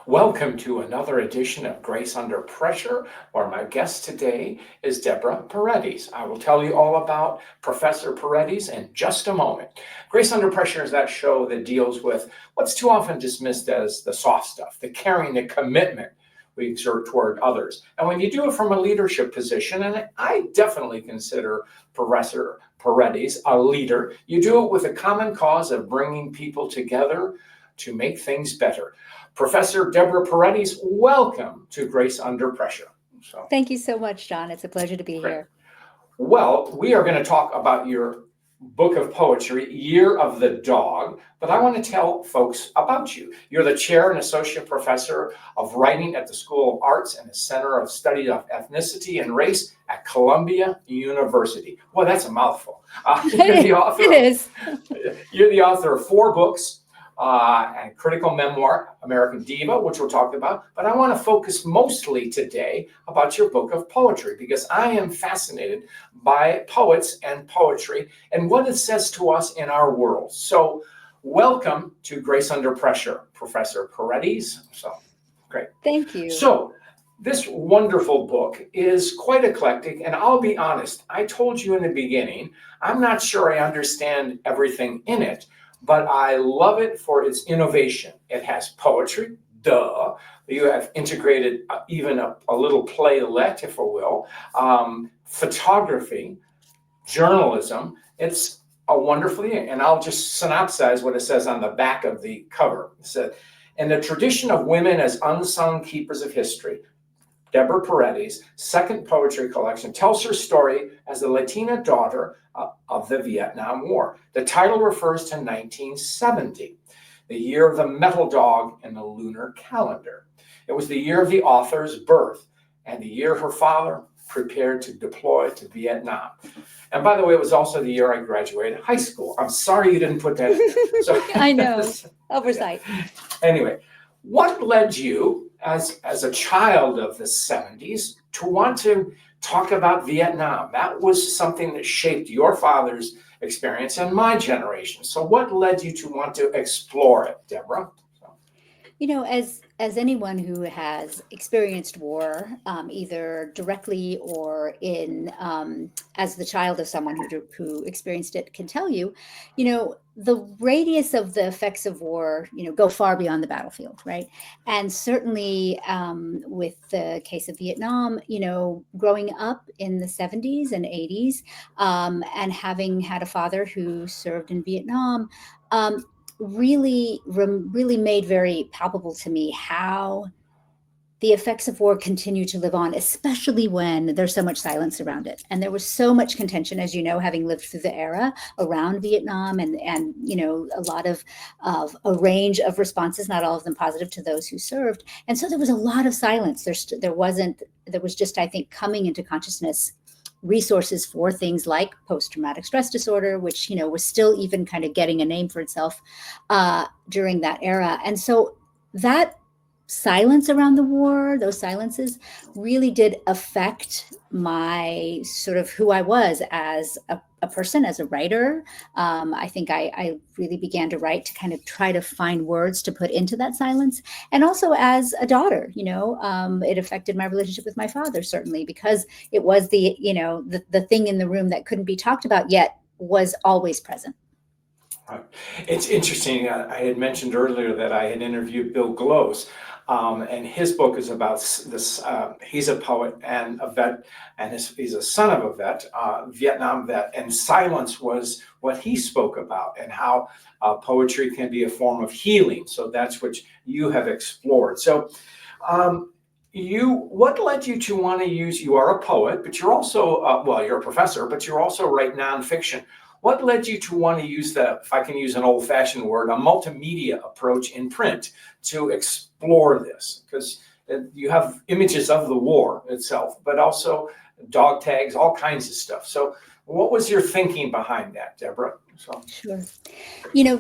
Welcome to another edition of Grace Under Pressure, where my guest today is Deborah Paredez. I will tell you all about Professor Paredez in just a moment. Grace Under Pressure is that show that deals with what's too often dismissed as the soft stuff, the caring, the commitment we exert toward others. And when you do it from a leadership position, and I definitely consider Professor Paredez a leader, you do it with a common cause of bringing people together to make things better. Professor Deborah Paredez, welcome to Grace Under Pressure. Thank you so much, John. It's a pleasure to be here. Well, we are going to talk about your book of poetry, Year of the Dog, but I want to tell folks about you. You're the chair and associate professor of writing at the School of Arts and the Center of Study of Ethnicity and Race at Columbia University. Well, that's a mouthful. It is. You're the author of 4 books, and critical memoir, American Diva, which we'll talk about. But I want to focus mostly today about your book of poetry, because I am fascinated by poets and poetry and what it says to us in our world. So welcome to Grace Under Pressure, Professor Paredez. So great. Thank you. So this wonderful book is quite eclectic, and I'll be honest, I told you in the beginning, I'm not sure I understand everything in it, but I love it for its innovation. It has poetry, duh. You have integrated even a little playlet, if you will, photography, journalism. It's a wonderfully, and I'll just synopsize what it says on the back of the cover. It said, in the tradition of women as unsung keepers of history, Deborah Paredez's second poetry collection tells her story as the Latina daughter of the Vietnam War. The title refers to 1970, the year of the metal dog in the lunar calendar. It was the year of the author's birth and the year her father prepared to deploy to Vietnam. And by the way, it was also the year I graduated high school. I'm sorry you didn't put that in there. So, I know, oversight. Anyway, what led you as a child of the 70s to want to talk about Vietnam? That was something that shaped your father's experience and my generation. So what led you to want to explore it, Deborah? You know, as anyone who has experienced war, either directly or in as the child of someone who experienced it can tell you, the radius of the effects of war, go far beyond the battlefield, right? And certainly with the case of Vietnam, growing up in the 70s and 80s and having had a father who served in Vietnam, really made very palpable to me how the effects of war continue to live on, especially when there's so much silence around it. And there was so much contention, as you know, having lived through the era around Vietnam and a lot of a range of responses, not all of them positive, to those who served. And so there was a lot of silence. There was just, I think, coming into consciousness resources for things like post-traumatic stress disorder, which, was still even kind of getting a name for itself during that era. And so that silence around the war, those silences really did affect my sort of who I was as a person, as a writer. I think I really began to write to kind of try to find words to put into that silence. And also as a daughter, it affected my relationship with my father, certainly, because it was the thing in the room that couldn't be talked about yet was always present. It's interesting. I had mentioned earlier that I had interviewed Bill Glows, and his book is about this. He's a poet and a vet, and he's a son of a vet, Vietnam vet, and silence was what he spoke about, and how poetry can be a form of healing. So that's what you have explored. So what led you to want to use, you are a poet, but you're also, you're a professor, but you're also write nonfiction. What led you to want to use if I can use an old-fashioned word, a multimedia approach in print to explore this? Because you have images of the war itself, but also dog tags, all kinds of stuff. So what was your thinking behind that, Deborah? Sure. The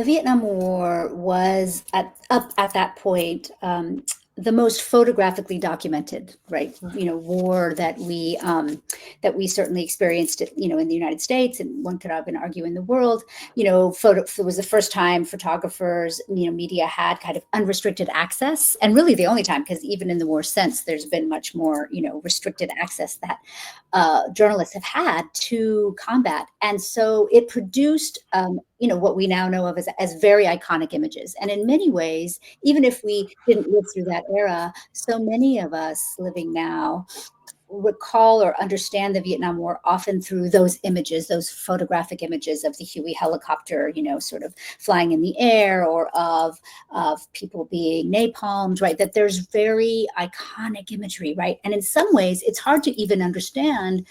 Vietnam War was at that point the most photographically documented, right, war that we certainly experienced, in the United States, and one could even argue in the world. It was the first time photographers, media had kind of unrestricted access, and really the only time, because even in the war since, there's been much more, restricted access that journalists have had to combat. And so it produced, what we now know of as very iconic images. And in many ways, even if we didn't live through that era, so many of us living now recall or understand the Vietnam War often through those images, those photographic images of the Huey helicopter, sort of flying in the air, or of people being napalmed, right? That there's very iconic imagery, right? And in some ways, it's hard to even understand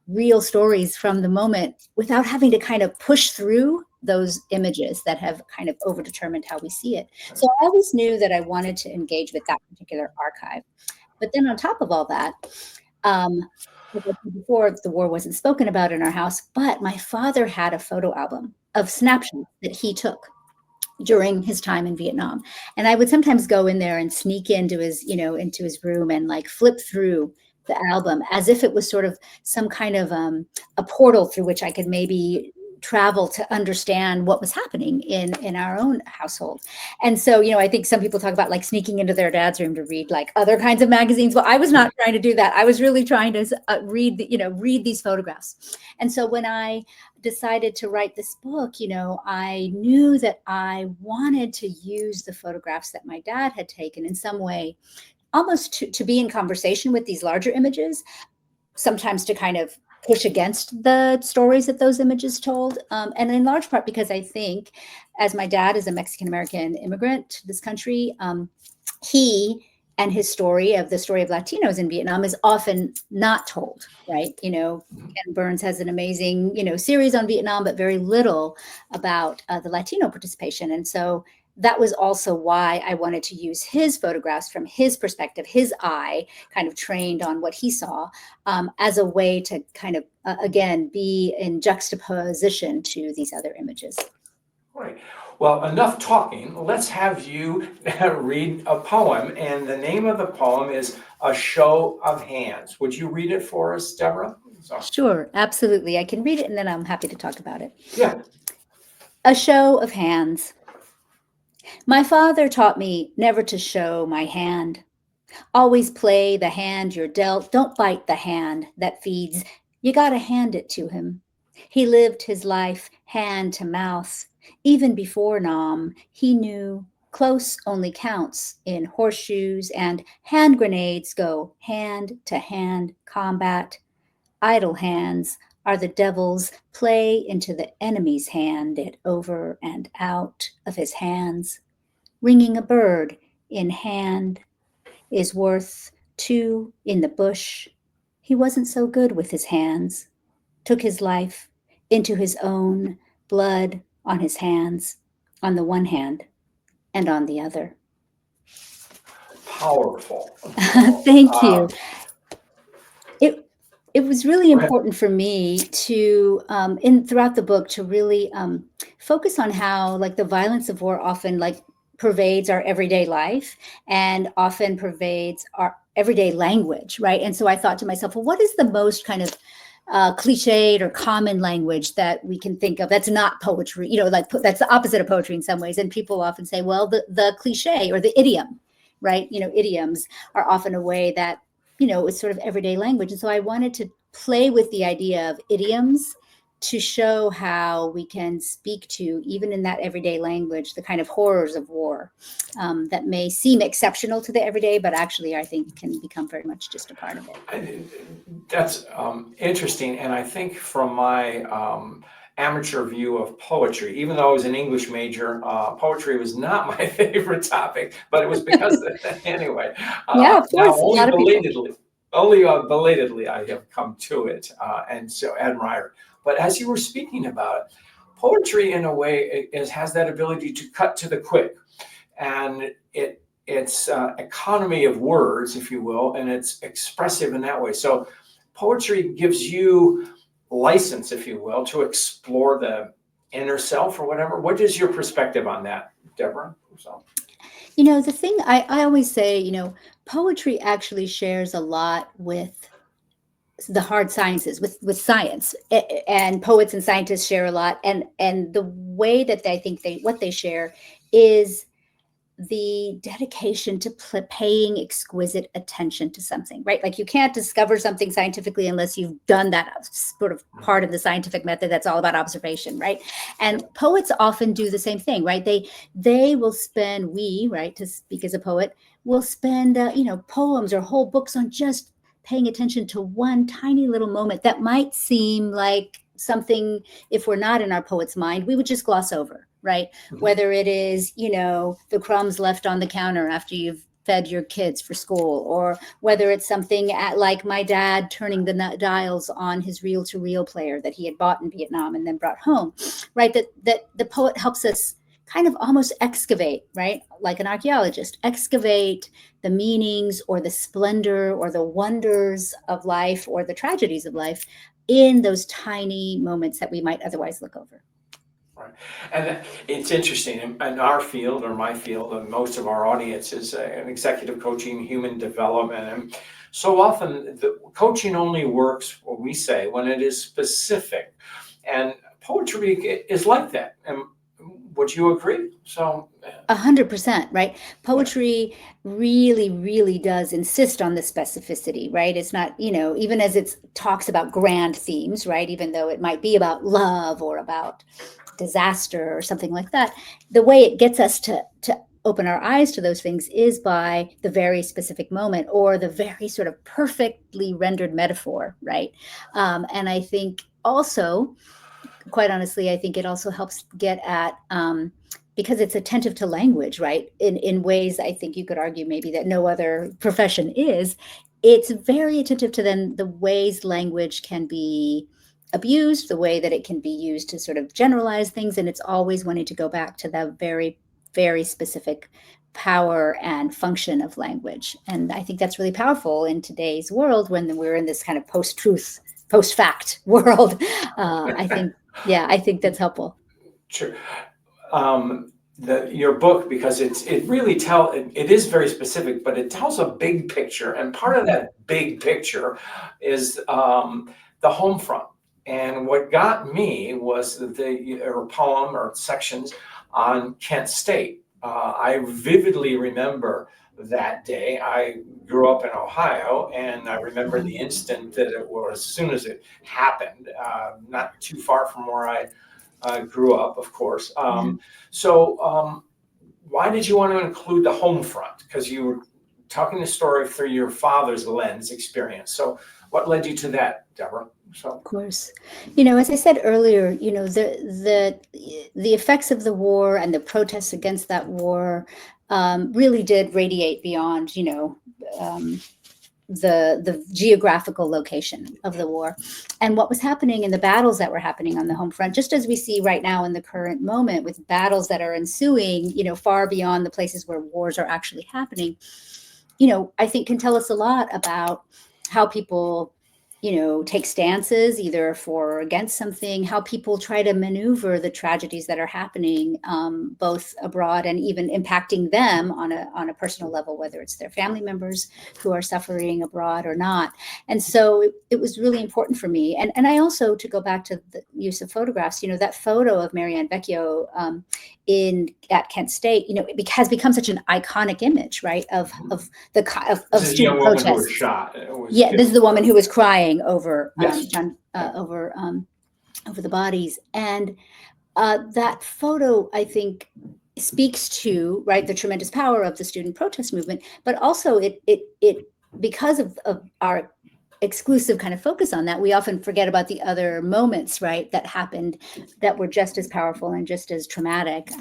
real stories from the moment without having to kind of push through those images that have kind of overdetermined how we see it. So I always knew that I wanted to engage with that particular archive. But then on top of all that, before, the war wasn't spoken about in our house, but my father had a photo album of snapshots that he took during his time in Vietnam. And I would sometimes go in there and sneak into his room and like flip through the album as if it was sort of some kind of a portal through which I could maybe travel to understand what was happening in our own household. And so, I think some people talk about like sneaking into their dad's room to read like other kinds of magazines. Well, I was not trying to do that. I was really trying to read these photographs. And so when I decided to write this book, I knew that I wanted to use the photographs that my dad had taken in some way, almost to be in conversation with these larger images, sometimes to kind of push against the stories that those images told. And in large part because I think, as my dad is a Mexican-American immigrant to this country, he and his story of Latinos in Vietnam is often not told, right? Ken Burns has an amazing, series on Vietnam, but very little about the Latino participation. And so that was also why I wanted to use his photographs from his perspective, his eye, kind of trained on what he saw, as a way to kind of, again, be in juxtaposition to these other images. Right. Well, enough talking. Let's have you read a poem, and the name of the poem is A Show of Hands. Would you read it for us, Deborah? Sure, absolutely. I can read it, and then I'm happy to talk about it. Yeah. A Show of Hands. My father taught me never to show my hand. Always play the hand you're dealt. Don't bite the hand that feeds. You gotta hand it to him. He lived his life hand to mouth. Even before Nam, he knew close only counts in horseshoes, and hand grenades go hand to hand combat. Idle hands are the devil's play into the enemy's hand, it over and out of his hands. Ringing a bird in hand is worth two in the bush. He wasn't so good with his hands. Took his life into his own blood on his hands, on the one hand and on the other. Powerful. Thank you. It was really important for me to, throughout the book, to really focus on how, like, the violence of war often, like, pervades our everyday life and often pervades our everyday language, right? And so I thought to myself, well, what is the most kind of cliched or common language that we can think of that's not poetry, that's the opposite of poetry in some ways? And people often say, well, the cliche or the idiom, right? Idioms are often a way that, it's sort of everyday language. And so I wanted to play with the idea of idioms to show how we can speak to, even in that everyday language, the kind of horrors of war that may seem exceptional to the everyday, but actually I think can become very much just a part of it. That's interesting. And I think from my amateur view of poetry, even though I was an English major, poetry was not my favorite topic, but it was because anyway. Yeah, of course. Only belatedly I have come to it and so admire. But as you were speaking about it, poetry in a way has that ability to cut to the quick, and it's economy of words, if you will, and it's expressive in that way. So poetry gives you license, if you will, to explore the inner self or whatever. What is your perspective on that, Deborah? So. The thing I always say, poetry actually shares a lot with the hard sciences, with science, and poets and scientists share a lot. And the way that I think what they share is the dedication to paying exquisite attention to something, right? Like you can't discover something scientifically unless you've done that sort of part of the scientific method that's all about observation, right? And poets often do the same thing, right? They will spend, right, to speak as a poet, will spend, poems or whole books on just paying attention to one tiny little moment that might seem like something, if we're not in our poet's mind, we would just gloss over, right? Mm-hmm. Whether it is, the crumbs left on the counter after you've fed your kids for school, or whether it's something like my dad turning the dials on his reel-to-reel player that he had bought in Vietnam and then brought home, right? That the poet helps us kind of almost excavate, right? Like an archaeologist, excavate the meanings or the splendor or the wonders of life or the tragedies of life in those tiny moments that we might otherwise look over. Right. And it's interesting in our field, or my field, and most of our audience is an executive coaching, human development. And so often the coaching only works, what we say, when it is specific. And poetry is like that. And would you agree? So 100%, right? Poetry really, really does insist on the specificity, right? It's not, even as it talks about grand themes, right? Even though it might be about love or about disaster or something like that, the way it gets us to open our eyes to those things is by the very specific moment or the very sort of perfectly rendered metaphor, right? And I think also, quite honestly, I think it also helps get at, because it's attentive to language, right? In ways I think you could argue maybe that no other profession is. It's very attentive to then the ways language can be abused, the way that it can be used to sort of generalize things. And it's always wanting to go back to the very, very specific power and function of language. And I think that's really powerful in today's world when we're in this kind of post-truth, post-fact world. I think that's helpful. Sure. Your book, because it is very specific, but it tells a big picture, and part of that big picture is the home front. And what got me was the poem or sections on Kent State. I vividly remember that day. I grew up in Ohio, and I remember the instant that it was, as soon as it happened, not too far from where I grew up, of course. So why did you want to include the home front? Because you were talking the story through your father's lens experience. So what led you to that, Deborah? So. Of course. As I said earlier, the effects of the war and the protests against that war really did radiate beyond, the geographical location of the war and what was happening in the battles that were happening on the home front, just as we see right now in the current moment with battles that are ensuing, far beyond the places where wars are actually happening, I think can tell us a lot about how people take stances either for or against something, how people try to maneuver the tragedies that are happening, both abroad and even impacting them on a personal level, whether it's their family members who are suffering abroad or not. And so it was really important for me. And I also, to go back to the use of photographs, that photo of Marianne Vecchio at Kent State, it has become such an iconic image, right, of student protests. Who was shot. This is the woman who was crying over over the bodies, and that photo, I think, speaks to, right, the tremendous power of the student protest movement, but also it because of our exclusive kind of focus on that, we often forget about the other moments, right, that happened that were just as powerful and just as traumatic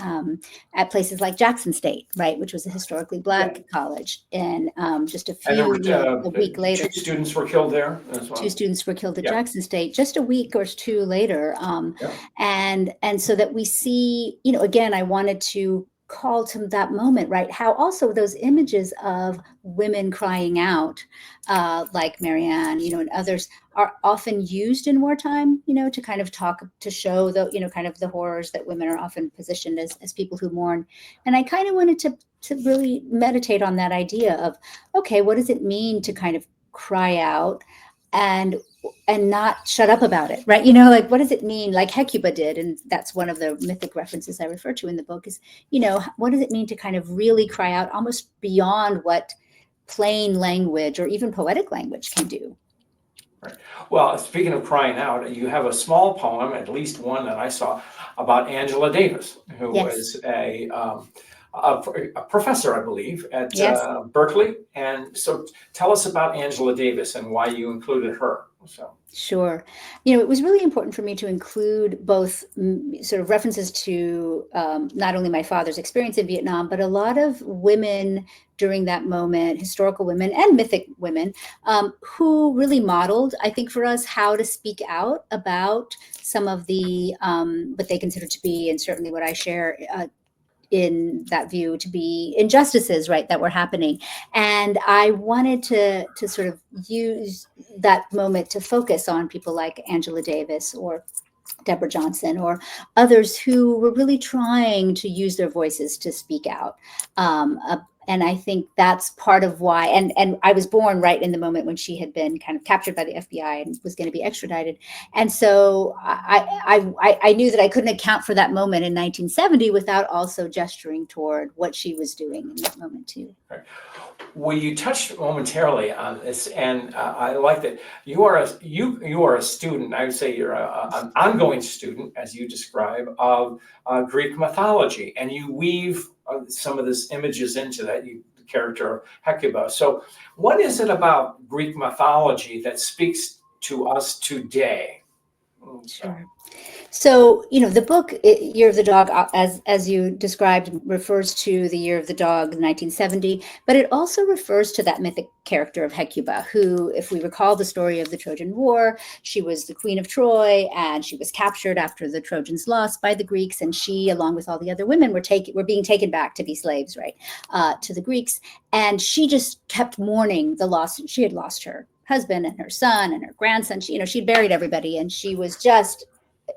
at places like Jackson State, right, which was a historically Black college. And just a week later, 2 students were killed there as well. 2 students were killed at Jackson State just a week or 2 later. And so that we see, again, I wanted to call to that moment, right? How also those images of women crying out, like Marianne, and others, are often used in wartime, to kind of to show the, kind of the horrors that women are often positioned as people who mourn. And I kind of wanted really meditate on that idea of, okay, what does it mean to kind of cry out and not shut up about it, right? Like, what does it mean, like Hecuba did? And that's one of the mythic references I refer to in the book is, what does it mean to kind of really cry out almost beyond what plain language or even poetic language can do? Right. Well, speaking of crying out, you have a small poem, at least one that I saw, about Angela Davis, who Yes. was a professor, I believe, at Yes. Berkeley. And so tell us about Angela Davis and why you included her. So. Sure. It was really important for me to include both sort of references to not only my father's experience in Vietnam, but a lot of women during that moment, historical women and mythic women, who really modeled, I think, for us how to speak out about some of the, what they consider to be, and certainly what I share in that view, to be injustices, right, that were happening. And I wanted to sort of use that moment to focus on people like Angela Davis or Deborah Johnson or others who were really trying to use their voices to speak out. And I think that's part of why, and I was born right in the moment when she had been kind of captured by the FBI and was going to be extradited. And so I knew that I couldn't account for that moment in 1970 without also gesturing toward what she was doing in that moment too. Right. Well, you touched momentarily on this, and I like that you are a student. I would say you're an ongoing student, as you describe, of Greek mythology, and you weave some of these images into that. The character of Hecuba. So, what is it about Greek mythology that speaks to us today? Sure. So, the book Year of the Dog, as you described, refers to the Year of the Dog, 1970, but it also refers to that mythic character of Hecuba, who, if we recall the story of the Trojan War, she was the queen of Troy, and she was captured after the Trojans lost by the Greeks, and she, along with all the other women, were being taken back to be slaves, right, to the Greeks, and she just kept mourning the loss. She had lost her husband and her son and her grandson. She'd buried everybody, and she was just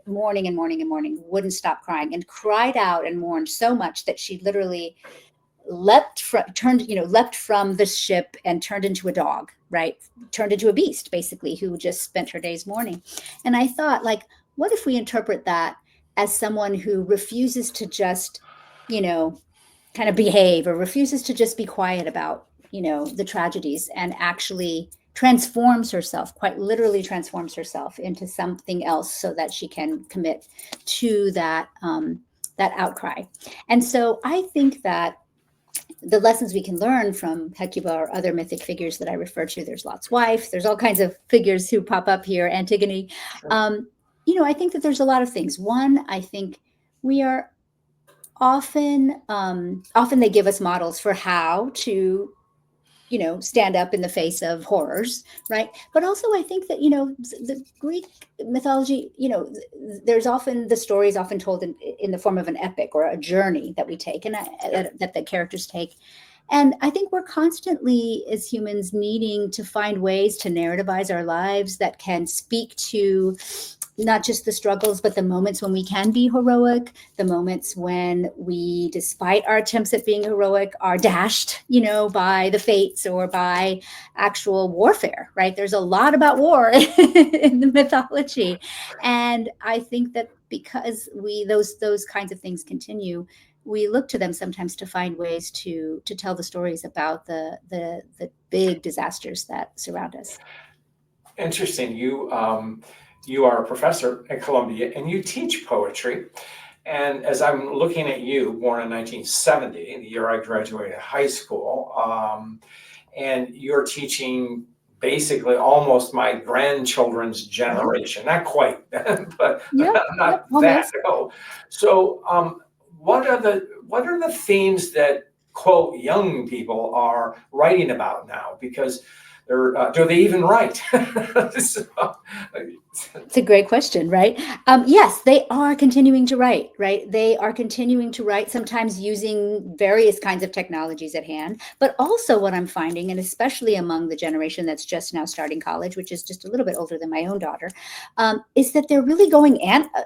mourning and mourning and mourning, wouldn't stop crying, and cried out and mourned so much that she literally leapt from the ship and turned into a dog, right? Turned into a beast, basically, who just spent her days mourning. And I thought, like, what if we interpret that as someone who refuses to just, kind of behave, or refuses to just be quiet about, the tragedies, and actually transforms herself, quite literally transforms herself into something else so that she can commit to that outcry. And so I think that the lessons we can learn from Hecuba or other mythic figures that I refer to, there's Lot's wife, there's all kinds of figures who pop up here, Antigone. Sure. I think that there's a lot of things. One, I think we are often they give us models for how to stand up in the face of horrors, right? But also I think that, the Greek mythology, there's often, the story is often told in the form of an epic or a journey that we take, and that the characters take. And I think we're constantly, as humans, needing to find ways to narrativize our lives that can speak to not just the struggles, but the moments when we can be heroic, the moments when we, despite our attempts at being heroic, are dashed, by the fates or by actual warfare, right? There's a lot about war in the mythology. And I think that because those kinds of things continue, we look to them sometimes to find ways to tell the stories about the big disasters that surround us. Interesting. You are a professor at Columbia, and you teach poetry. And as I'm looking at you, born in 1970, the year I graduated high school, and you're teaching basically almost my grandchildren's generation. Not quite, but not that old. So what are the themes that, quote, young people are writing about now? Because Do they even write? So, it's a great question, right? Yes, they are continuing to write, right? They are continuing to write, sometimes using various kinds of technologies at hand. But also what I'm finding, and especially among the generation that's just now starting college, which is just a little bit older than my own daughter, is that they're really going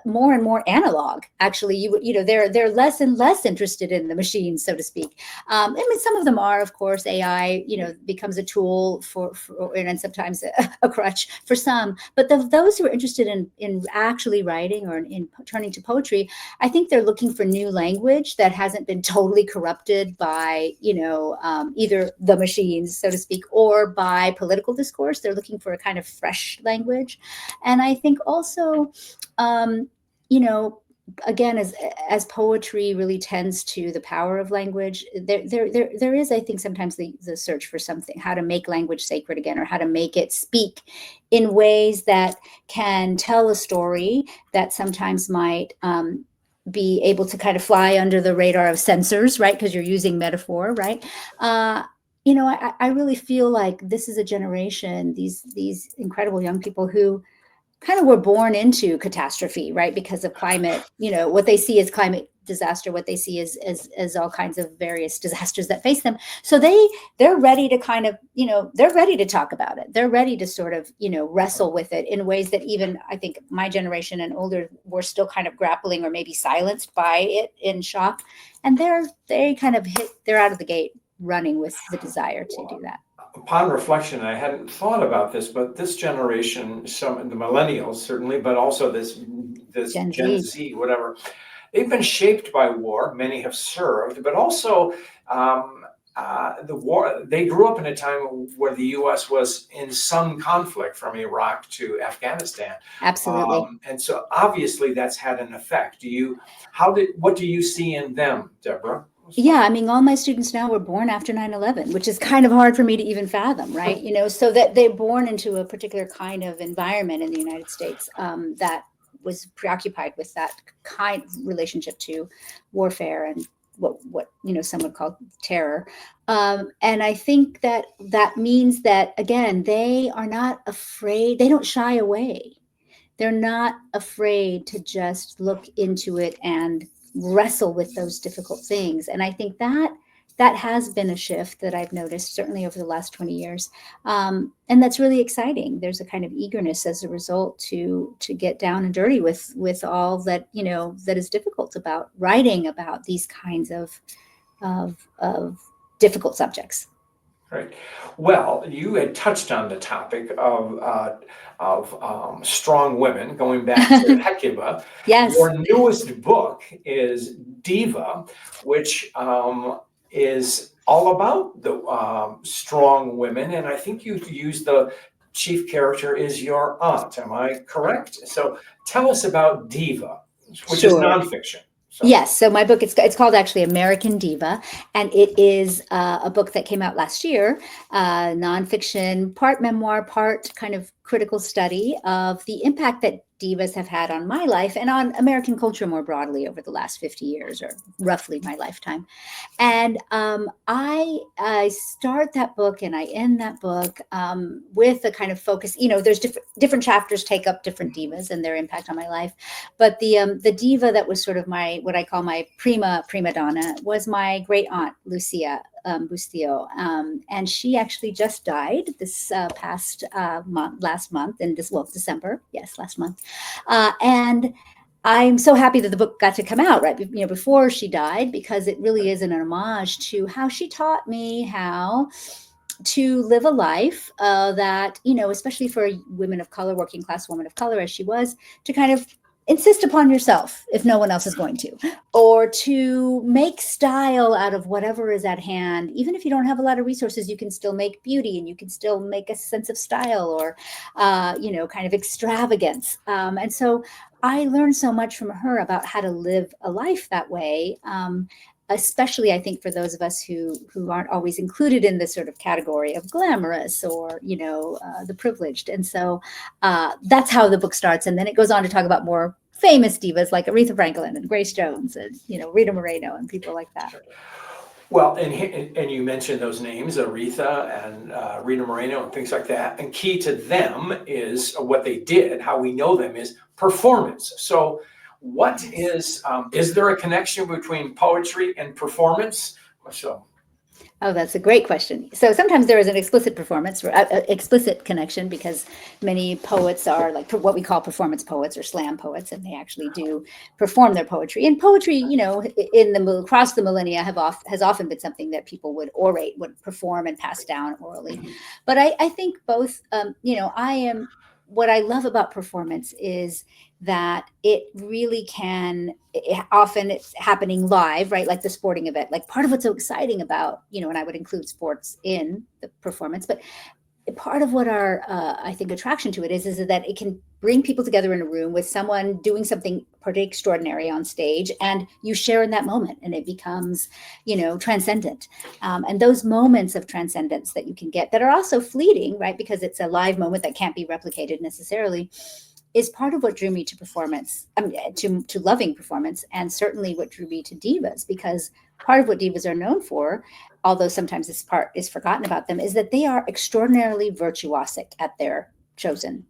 more and more analog. Actually, they're less and less interested in the machines, so to speak. I mean, some of them are, of course. AI, becomes a tool and sometimes a crutch for some. But those who are interested in actually writing or in turning to poetry, I think they're looking for new language that hasn't been totally corrupted by, either the machines, so to speak, or by political discourse. They're looking for a kind of fresh language. And I think also, again, as poetry really tends to the power of language, there is, I think, sometimes the search for something, how to make language sacred again, or how to make it speak in ways that can tell a story that sometimes might be able to kind of fly under the radar of censors, right? Because you're using metaphor, right? I really feel like this is a generation, these incredible young people who kind of were born into catastrophe, right? Because of climate, what they see is climate disaster, what they see is all kinds of various disasters that face them. So they're ready to kind of, they're ready to talk about it. They're ready to sort of, wrestle with it in ways that even I think my generation and older were still kind of grappling or maybe silenced by it in shock. And they're out of the gate running with the desire to do that. Upon reflection, I hadn't thought about this, but this generation, the millennials certainly, but also this Gen Z, whatever, they've been shaped by war. Many have served, but also the war. They grew up in a time where the U.S. was in some conflict from Iraq to Afghanistan. Absolutely. And so obviously that's had an effect. What do you see in them, Deborah? Yeah, I mean, all my students now were born after 9/11, which is kind of hard for me to even fathom, right? So that they're born into a particular kind of environment in the United States that was preoccupied with that kind of relationship to warfare and what some would call terror. And I think that means that, again, they are not afraid. They don't shy away. They're not afraid to just look into it and wrestle with those difficult things. And I think that has been a shift that I've noticed certainly over the last 20 years. And that's really exciting. There's a kind of eagerness as a result to get down and dirty with all that, that is difficult about writing about these kinds of difficult subjects. Right. Well, you had touched on the topic of strong women, going back to Hecuba. Yes. Your newest book is Diva, which is all about the strong women. And I think you used the chief character is your aunt. Am I correct? So tell us about Diva, which is nonfiction. So. Yes. So my book, it's called actually American Diva, and it is a book that came out last year, nonfiction, part memoir, part kind of critical study of the impact that divas have had on my life and on American culture more broadly over the last 50 years, or roughly my lifetime. And I start that book and I end that book with a kind of focus. There's different chapters take up different divas and their impact on my life. But the diva that was sort of what I call my prima donna was my great aunt, Lucia Bustillo. And she actually just died this last month in December. Yes, last month. And I'm so happy that the book got to come out right before she died, because it really is an homage to how she taught me how to live a life that, especially for women of color, working class woman of color as she was, to kind of insist upon yourself if no one else is going to, or to make style out of whatever is at hand. Even if you don't have a lot of resources, you can still make beauty and you can still make a sense of style or, kind of extravagance. And so I learned so much from her about how to live a life that way. Especially, I think, for those of us who aren't always included in this sort of category of glamorous or, the privileged. And so that's how the book starts. And then it goes on to talk about more famous divas like Aretha Franklin and Grace Jones and, Rita Moreno and people like that. Well, and you mentioned those names, Aretha and Rita Moreno and things like that. And key to them is what they did, how we know them is performance. So what is there a connection between poetry and performance? So, Oh, that's a great question. So sometimes there is an explicit performance, explicit connection, because many poets are like what we call performance poets or slam poets, and they actually do perform their poetry. And poetry, across the millennia, has often been something that people would perform and pass down orally. But I think both. What I love about performance is that it really often it's happening live, right? Like the sporting event, like part of what's so exciting about, and I would include sports in the performance, but part of what our, I think, attraction to it is that it can bring people together in a room with someone doing something pretty extraordinary on stage, and you share in that moment, and it becomes, transcendent. And those moments of transcendence that you can get that are also fleeting, right? Because it's a live moment that can't be replicated necessarily, is part of what drew me to performance, to loving performance, and certainly what drew me to divas, because part of what divas are known for, although sometimes this part is forgotten about them, is that they are extraordinarily virtuosic at their chosen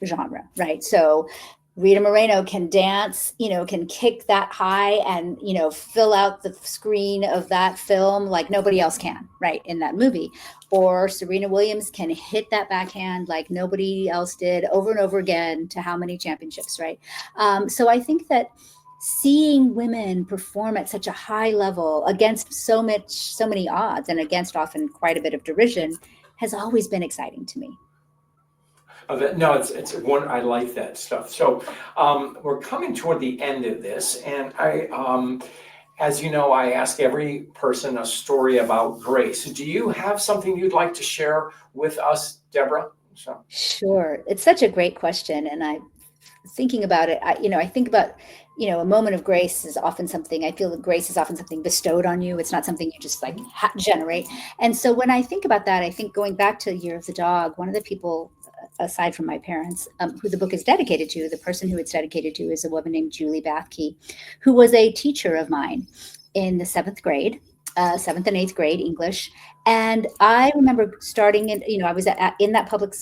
genre, right? So Rita Moreno can dance, can kick that high and, fill out the screen of that film like nobody else can, right, in that movie. Or Serena Williams can hit that backhand like nobody else did over and over again to how many championships, right? So I think that seeing women perform at such a high level against so many odds and against often quite a bit of derision has always been exciting to me. No, it's one. I like that stuff. So we're coming toward the end of this, and as you know, I ask every person a story about grace. Do you have something you'd like to share with us, Deborah? So. Sure, it's such a great question, and I'm thinking about it. I think about, a moment of grace is often something. I feel that grace is often something bestowed on you. It's not something you just like generate. And so when I think about that, I think going back to Year of the Dog, one of the people, aside from my parents, who the book is dedicated to, the person who it's dedicated to is a woman named Julie Bathke, who was a teacher of mine in the seventh and eighth grade English. And I remember starting in, I was in that public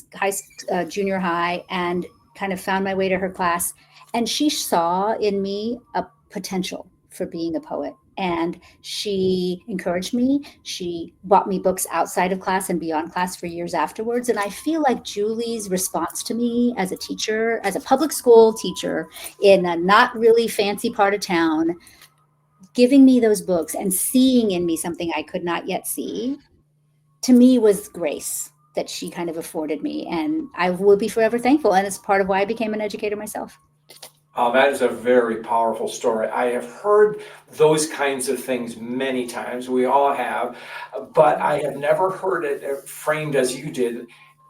junior high, and kind of found my way to her class. And she saw in me a potential for being a poet. And she encouraged me. She bought me books outside of class and beyond class for years afterwards. And I feel like Julie's response to me as a teacher, as a public school teacher in a not really fancy part of town, giving me those books and seeing in me something I could not yet see, to me was grace that she kind of afforded me. And I will be forever thankful. And it's part of why I became an educator myself. That is a very powerful story. I have heard those kinds of things many times. We all have, but I have never heard it framed as you did,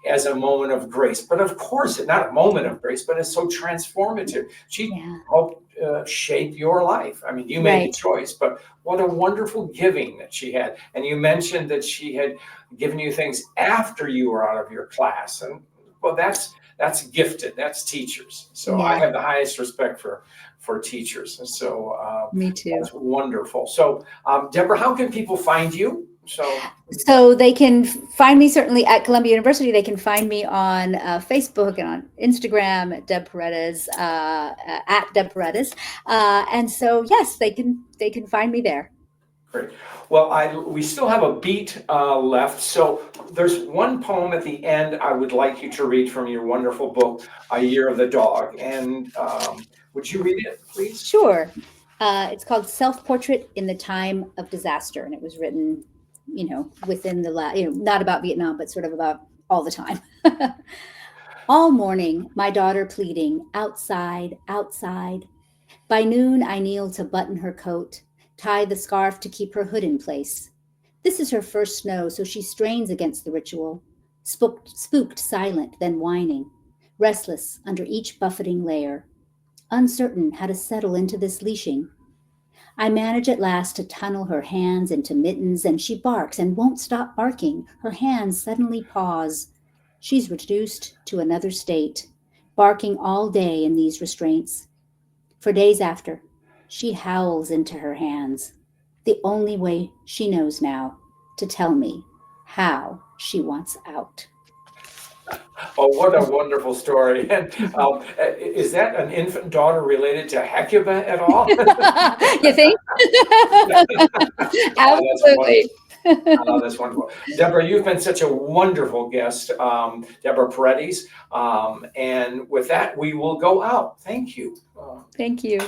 as a moment of grace. But of course, not a moment of grace, but it's so transformative. She helped shape your life. I mean, you made the choice, but what a wonderful giving that she had. And you mentioned that she had given you things after you were out of your class. And well, that's gifted. That's teachers. So I have the highest respect for teachers. And so me too. That's wonderful. So Deborah, how can people find you? So they can find me certainly at Columbia University. They can find me on Facebook and on Instagram at Deb Paredez, at Deb Paredez. And so, yes, they can find me there. Great. Well, we still have a beat left. So there's one poem at the end I would like you to read from your wonderful book, A Year of the Dog. And would you read it, please? Sure. It's called Self-Portrait in the Time of Disaster. And it was written, within the not about Vietnam, but sort of about all the time. All morning, my daughter pleading, outside, outside. By noon, I kneel to button her coat, tie the scarf to keep her hood in place. This is her first snow, so she strains against the ritual, spooked, silent, then whining, restless under each buffeting layer, uncertain how to settle into this leashing. I manage at last to tunnel her hands into mittens, and she barks and won't stop barking. Her hands suddenly pause. She's reduced to another state, barking all day in these restraints. For days after, she howls into her hands. the only way she knows now to tell me how she wants out. Oh, what a wonderful story. And is that an infant daughter related to Hecuba at all? You think? Oh, that's Absolutely. Oh, that's wonderful. Deborah, you've been such a wonderful guest, Deborah Paredez. And with that, we will go out. Thank you. Thank you.